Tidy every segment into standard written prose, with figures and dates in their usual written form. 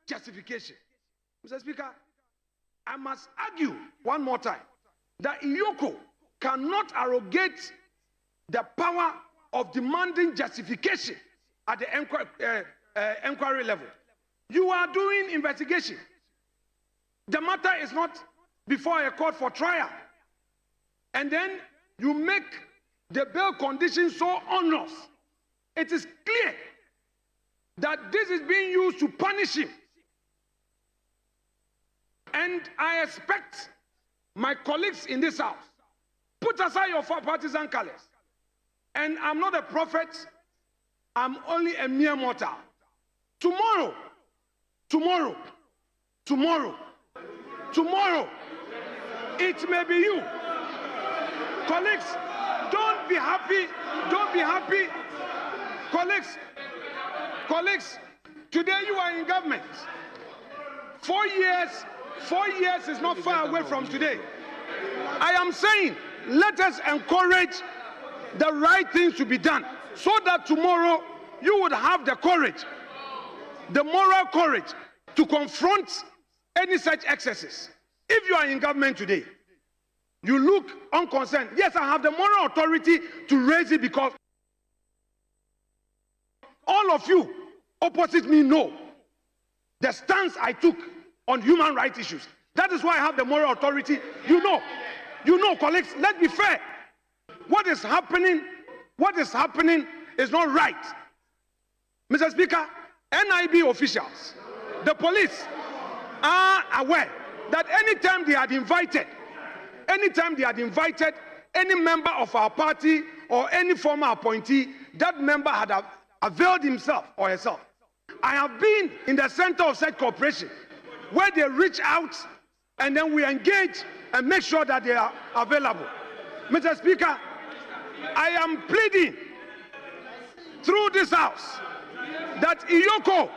justification. Mr. Speaker, I must argue one more time that Iyoko cannot arrogate the power of demanding justification at the inquiry level. You are doing investigation. The matter is not before a court for trial. And then you make the bail conditions so onerous. It is clear that this is being used to punish him. And I expect my colleagues in this house, put aside your partisan colors. And I'm not a prophet, I'm only a mere mortal. Tomorrow, it may be you. Colleagues, don't be happy. Colleagues, today you are in government. 4 years is not far away from today. I am saying, let us encourage the right things to be done so that tomorrow you would have the courage, the moral courage to confront any such excesses. If you are in government today, you look unconcerned. Yes, I have the moral authority to raise it because all of you opposite me know the stance I took on human rights issues. That is why I have the moral authority. You know, colleagues, let's be fair. What is happening is not right. Mr. Speaker, NIB officials, the police are aware that anytime they had invited any member of our party or any former appointee, that member had availed himself or herself. I have been in the center of such cooperation where they reach out and then we engage and make sure that they are available. Mr. Speaker, I am pleading through this house that Iyoko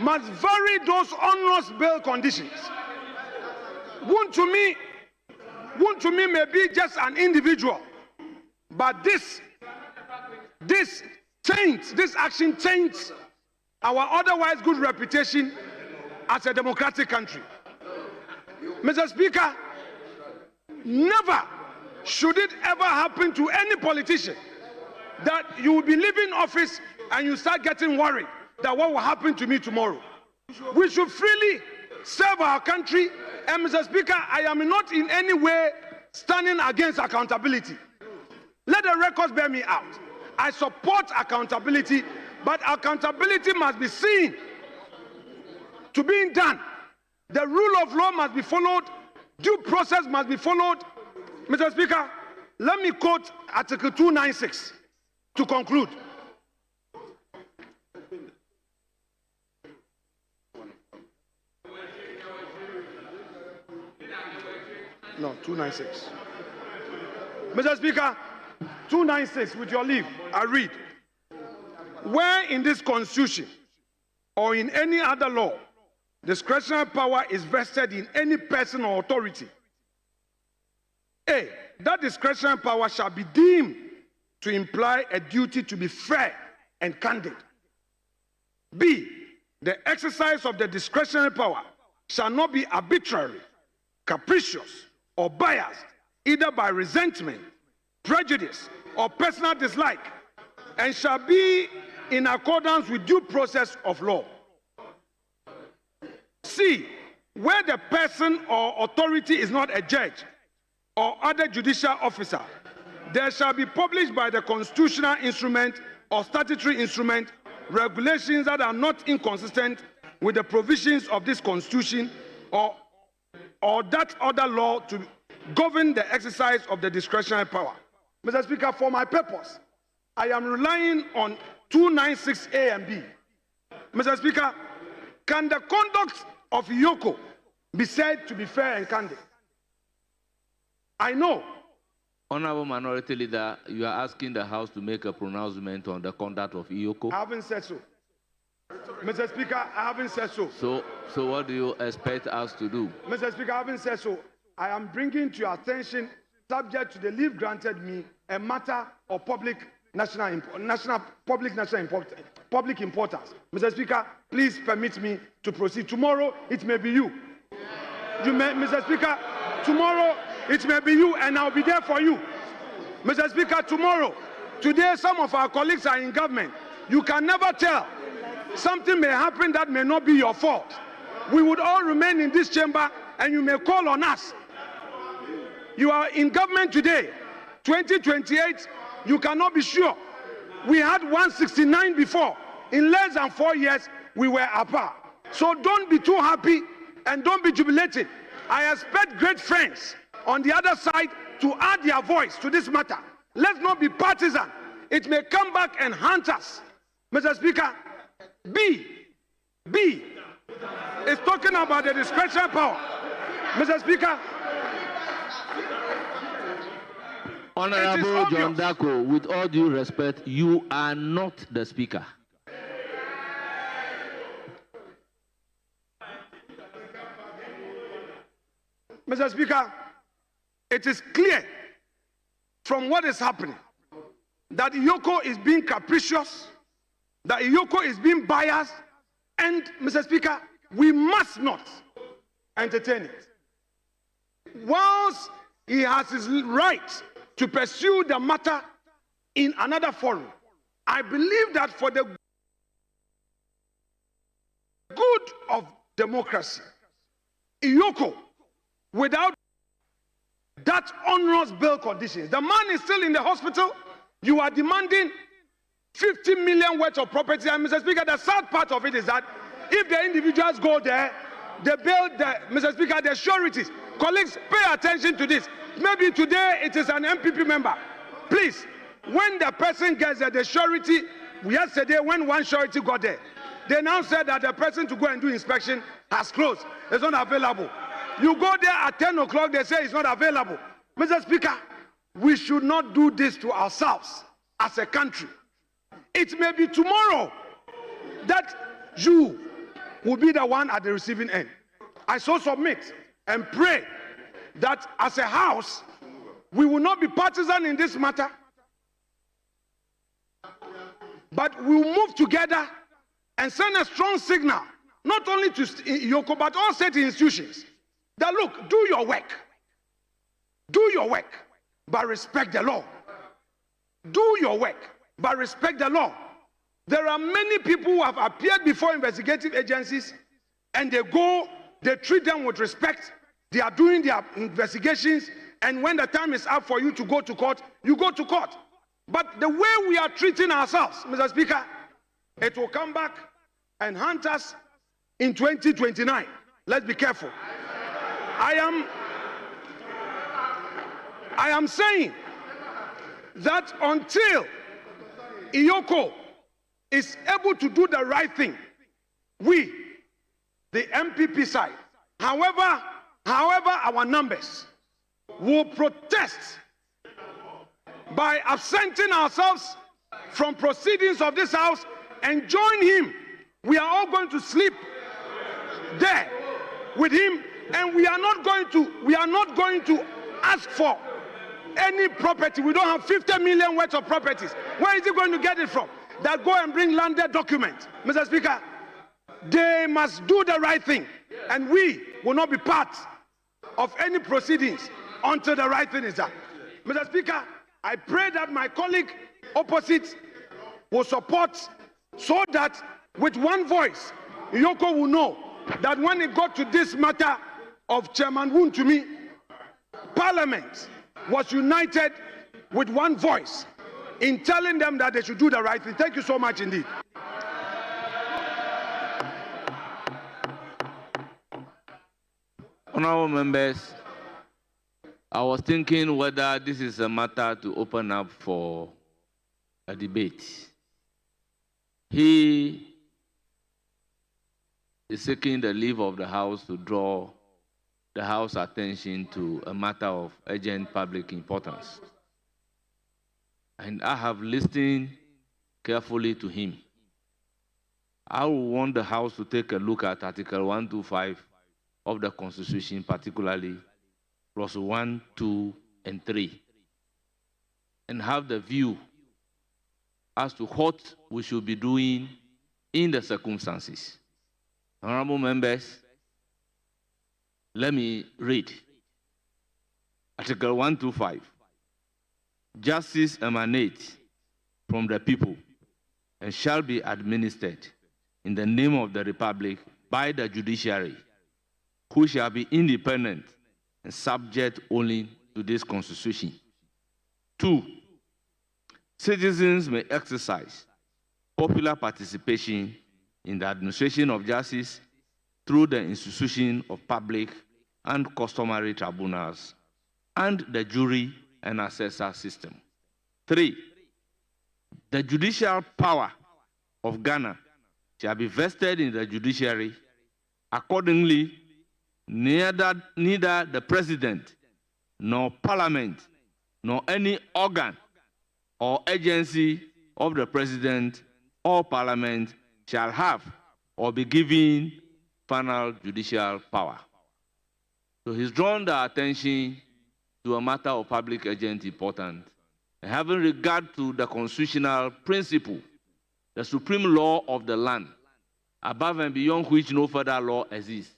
must vary those onerous bail conditions. Wontumi may be just an individual, but this action taints our otherwise good reputation as a democratic country. Mr. Speaker, never should it ever happen to any politician that you will be leaving office and you start getting worried that what will happen to me tomorrow. We should freely serve our country. And Mr. Speaker, I am not in any way standing against accountability. Let the records bear me out. I support accountability, but accountability must be seen to being done. The rule of law must be followed. Due process must be followed. Mr. Speaker, let me quote Article 296 to conclude. No, 296. Mr. Speaker, 296, with your leave, I read. Where in this Constitution or in any other law, discretionary power is vested in any person or authority, A, that discretionary power shall be deemed to imply a duty to be fair and candid. B, the exercise of the discretionary power shall not be arbitrary, capricious, or biased, either by resentment, prejudice, or personal dislike, and shall be in accordance with due process of law. C, where the person or authority is not a judge or other judicial officer, there shall be published by the constitutional instrument or statutory instrument regulations that are not inconsistent with the provisions of this Constitution or that other law to govern the exercise of the discretionary power. Mr. Speaker, for my purpose, I am relying on 296A and B. Mr. Speaker, can the conduct of Iyoko be said to be fair and candid? I know. Honorable Minority Leader, you are asking the House to make a pronouncement on the conduct of Iyoko? I haven't said so. Mr. Speaker, I haven't said so. So what do you expect us to do? Mr. Speaker, I haven't said so. I am bringing to your attention, subject to the leave granted me, a matter of national importance. public importance. Mr. Speaker, please permit me to proceed. Tomorrow, it may be you. Mr. Speaker, tomorrow, it may be you, and I'll be there for you. Mr. Speaker, tomorrow, today, some of our colleagues are in government. You can never tell. Something may happen that may not be your fault. We would all remain in this chamber, and you may call on us. You are in government today. 2028, you cannot be sure. We had 169 before. In less than 4 years, we were apart. So don't be too happy and don't be jubilated. I expect great friends on the other side to add their voice to this matter. Let's not be partisan. It may come back and haunt us. Mr. Speaker, B is talking about the discretionary power. Mr. Speaker, Honorable John Dako, with all due respect, you are not the speaker. Mr. Speaker, it is clear from what is happening that Iyoko is being capricious, that Iyoko is being biased, and, Mr. Speaker, we must not entertain it. Whilst he has his right to pursue the matter in another forum, I believe that for the good of democracy, Iyoko, without that onerous bail conditions, the man is still in the hospital. You are demanding 50 million worth of property. And Mr. Speaker, the sad part of it is that if the individuals go there, they bail Mr. Speaker, the sureties. Colleagues, pay attention to this. Maybe today it is an MPP member. Please, when the person gets there, the surety, yesterday when one surety got there, they now said that the person to go and do inspection has closed. It's not available. You go there at 10 o'clock, they say it's not available. Mr. Speaker, we should not do this to ourselves as a country. It may be tomorrow that you will be the one at the receiving end. I so submit and pray that as a house, we will not be partisan in this matter, but we will move together and send a strong signal, not only to Iyoko, but all state institutions, that look, do your work. Do your work, but respect the law. Do your work, but respect the law. There are many people who have appeared before investigative agencies, and they treat them with respect. They are doing their investigations, and when the time is up for you to go to court, you go to court. But the way we are treating ourselves, Mr. Speaker, it will come back and haunt us in 2029. Let's be careful. I am saying that until Iyoko is able to do the right thing, we, the MPP side, however our numbers, will protest by absenting ourselves from proceedings of this house and join him. We are all going to sleep there with him, and we are not going to ask for any property. We don't have 50 million worth of properties. Where is he going to get it from? That go and bring landed documents. Mr. Speaker, they must do the right thing, and we will not be part of any proceedings until the right thing is done. Mr. Speaker, I pray that my colleague opposite will support, so that with one voice, Iyoko will know that when it got to this matter of Chairman Wontumi, Parliament was united with one voice in telling them that they should do the right thing. Thank you so much indeed. Honorable members, I was thinking whether this is a matter to open up for a debate. He is seeking the leave of the House to draw the House attention to a matter of urgent public importance. And I have listened carefully to him. I will want the House to take a look at Article 125 of the Constitution, particularly clause 1, 2, and 3, and have the view as to what we should be doing in the circumstances. Honorable members, let me read. Article 125. Justice emanates from the people and shall be administered in the name of the Republic by the judiciary, who shall be independent and subject only to this Constitution. 2. Citizens may exercise popular participation in the administration of justice through the institution of public and customary tribunals and the jury and assessor system. 3. The judicial power of Ghana shall be vested in the judiciary. Accordingly, neither the President, nor Parliament, nor any organ or agency of the President or Parliament shall have or be given final judicial power. So he's drawn the attention to a matter of public urgent importance, and having regard to the constitutional principle, the supreme law of the land, above and beyond which no further law exists.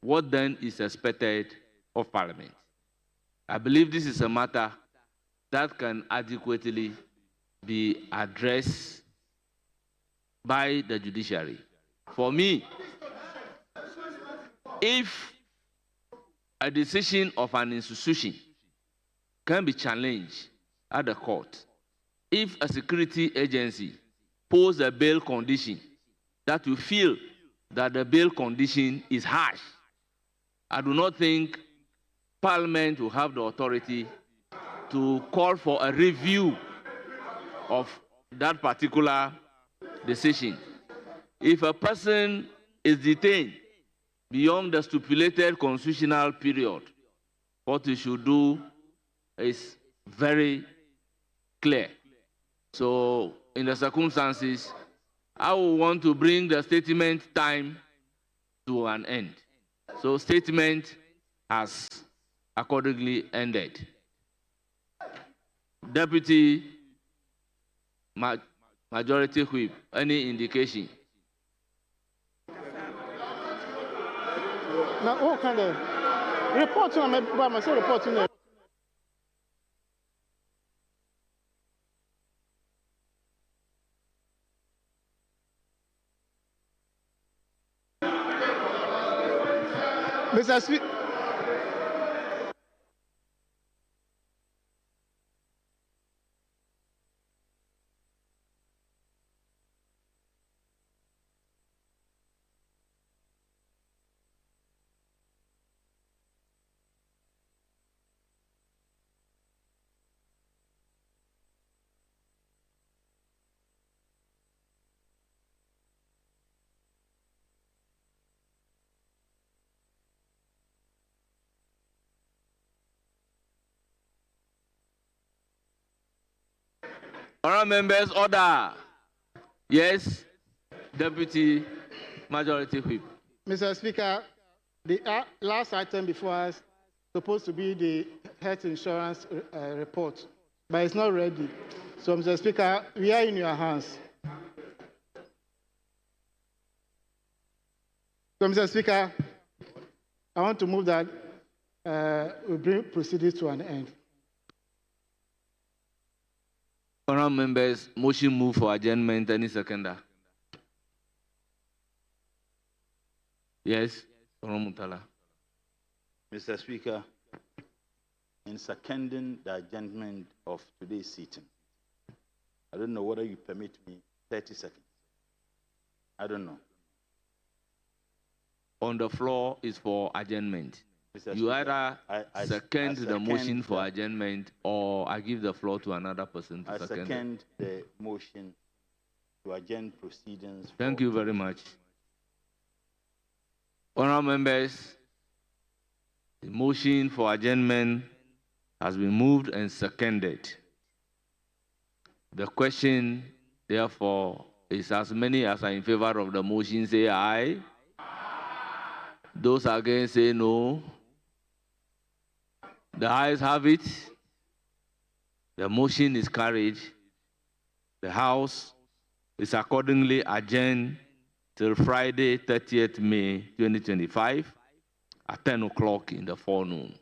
What then is expected of Parliament? I believe this is a matter that can adequately be addressed by the judiciary. For me, if a decision of an institution can be challenged at the court, if a security agency poses a bail condition that you feel that the bail condition is harsh, I do not think Parliament will have the authority to call for a review of that particular decision. If a person is detained beyond the stipulated constitutional period, what we should do is very clear. So, in the circumstances, I will want to bring the statement time to an end. So, statement has accordingly ended. Deputy Majority Whip, any indication? Now, what kind of reporting? I'm say reporting. Mr. Speaker. Honourable members, order. Yes, Deputy Majority Whip. Mr. Speaker, the last item before us is supposed to be the health insurance report, but it's not ready. So, Mr. Speaker, we are in your hands. So, Mr. Speaker, I want to move that we bring proceedings to an end. Honourable members, motion move for adjournment. Any seconder? Yes, Honourable Mutala. Mr. Speaker, in seconding the adjournment of today's sitting, I don't know whether you permit me 30 seconds. I don't know. On the floor is for adjournment. Mr. You Speaker, either I second the motion for the- adjournment, or I give the floor to another person to I second. second the motion to adjourn proceedings. Thank you very much. Honourable members, the motion for adjournment has been moved and seconded. The question, therefore, is as many as are in favor of the motion say aye. Those against say no. The ayes have it. The motion is carried. The House is accordingly adjourned till Friday, 30th May 2025 at 10 o'clock in the forenoon.